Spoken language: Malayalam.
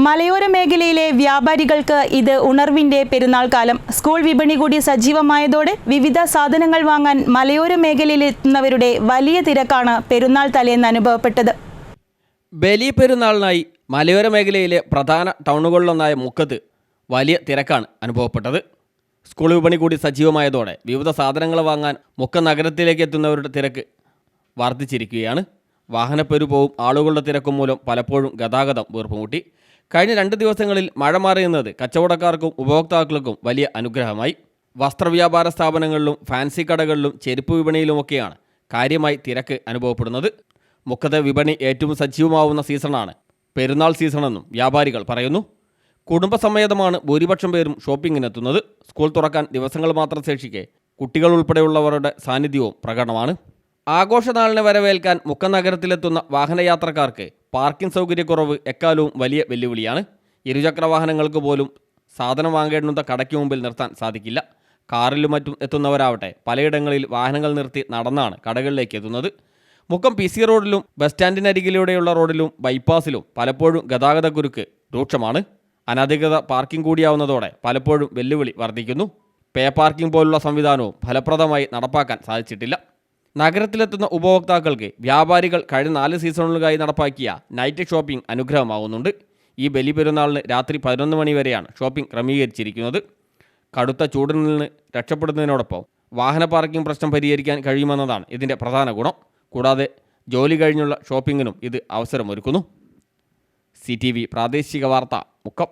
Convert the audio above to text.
മലയോര മേഖലയിലെ വ്യാപാരികൾക്ക് ഇത് ഉണർവിന്റെ പെരുന്നാൾ കാലം. സ്കൂൾ വിപണി കൂടി സജീവമായതോടെ വിവിധ സാധനങ്ങൾ വാങ്ങാൻ മലയോര മേഖലയിലെത്തുന്നവരുടെ വലിയ തിരക്കാണ് പെരുന്നാൾ തലേന്ന് അനുഭവപ്പെട്ടത്. ബലി പെരുന്നാളിനായി മലയോര മേഖലയിലെ പ്രധാന ടൗണുകളിലൊന്നായ മുക്കത്ത് വലിയ തിരക്കാണ് അനുഭവപ്പെട്ടത്. സ്കൂൾ വിപണി കൂടി സജീവമായതോടെ വിവിധ സാധനങ്ങൾ വാങ്ങാൻ മുക്കം നഗരത്തിലേക്ക് എത്തുന്നവരുടെ തിരക്ക് വർദ്ധിച്ചിരിക്കുകയാണ്. വാഹനപ്പെരുപ്പവും ആളുകളുടെ തിരക്കും മൂലം പലപ്പോഴും ഗതാഗതം വീർപ്പുമുട്ടി. കഴിഞ്ഞ 2 ദിവസങ്ങളിൽ മഴ മാറിയുന്നത് കച്ചവടക്കാർക്കും ഉപഭോക്താക്കൾക്കും വലിയ അനുഗ്രഹമായി. വസ്ത്രവ്യാപാര സ്ഥാപനങ്ങളിലും ഫാൻസി കടകളിലും ചെരുപ്പ് വിപണിയിലുമൊക്കെയാണ് കാര്യമായി തിരക്ക് അനുഭവപ്പെടുന്നത്. മുക്കത്തെ വിപണി ഏറ്റവും സജീവമാവുന്ന സീസണാണ് പെരുന്നാൾ സീസണെന്നും വ്യാപാരികൾ പറയുന്നു. കുടുംബസമേതമാണ് ഭൂരിപക്ഷം പേരും ഷോപ്പിങ്ങിനെത്തുന്നത്. സ്കൂൾ തുറക്കാൻ ദിവസങ്ങൾ മാത്രം ശേഷിക്കെ കുട്ടികൾ ഉൾപ്പെടെയുള്ളവരുടെ സാന്നിധ്യവും പ്രകടമാണ്. ആഘോഷനാളിനെ വരവേൽക്കാൻ മുക്കം നഗരത്തിലെത്തുന്ന വാഹനയാത്രക്കാർക്ക് പാർക്കിംഗ് സൗകര്യക്കുറവ് എക്കാലവും വലിയ വെല്ലുവിളിയാണ്. ഇരുചക്ര വാഹനങ്ങൾക്ക് പോലും സാധനം വാങ്ങേണ്ടുന്ന കടയ്ക്ക് മുമ്പിൽ നിർത്താൻ സാധിക്കില്ല. കാറിലും മറ്റും എത്തുന്നവരാവട്ടെ പലയിടങ്ങളിൽ വാഹനങ്ങൾ നിർത്തി നടന്നാണ് കടകളിലേക്ക് എത്തുന്നത്. മുക്കം PC റോഡിലും ബസ് സ്റ്റാൻഡിനരികിലൂടെയുള്ള റോഡിലും ബൈപ്പാസിലും പലപ്പോഴും ഗതാഗതക്കുരുക്ക് രൂക്ഷമാണ്. അനധികൃത പാർക്കിംഗ് കൂടിയാവുന്നതോടെ പലപ്പോഴും വെല്ലുവിളി വർദ്ധിക്കുന്നു. പേ പാർക്കിംഗ് പോലുള്ള സംവിധാനവും ഫലപ്രദമായി നടപ്പാക്കാൻ സാധിച്ചിട്ടില്ല. നഗരത്തിലെത്തുന്ന ഉപഭോക്താക്കൾക്ക് വ്യാപാരികൾ കഴിഞ്ഞ 4 സീസണുകളിലായി നടപ്പാക്കിയ നൈറ്റ് ഷോപ്പിംഗ് അനുഗ്രഹമാവുന്നുണ്ട്. ഈ ബലി പെരുന്നാളിന് രാത്രി 11 മണി വരെയാണ് ഷോപ്പിംഗ് ക്രമീകരിച്ചിരിക്കുന്നത്. കടുത്ത ചൂടിൽ നിന്ന് രക്ഷപ്പെടുന്നതിനോടൊപ്പം വാഹന പാർക്കിംഗ് പ്രശ്നം പരിഹരിക്കാൻ കഴിയുമെന്നതാണ് ഇതിൻ്റെ പ്രധാന ഗുണം. കൂടാതെ ജോലി കഴിഞ്ഞുള്ള ഷോപ്പിങ്ങിനും ഇത് അവസരമൊരുക്കുന്നു. CTV പ്രാദേശിക വാർത്ത മുക്കം.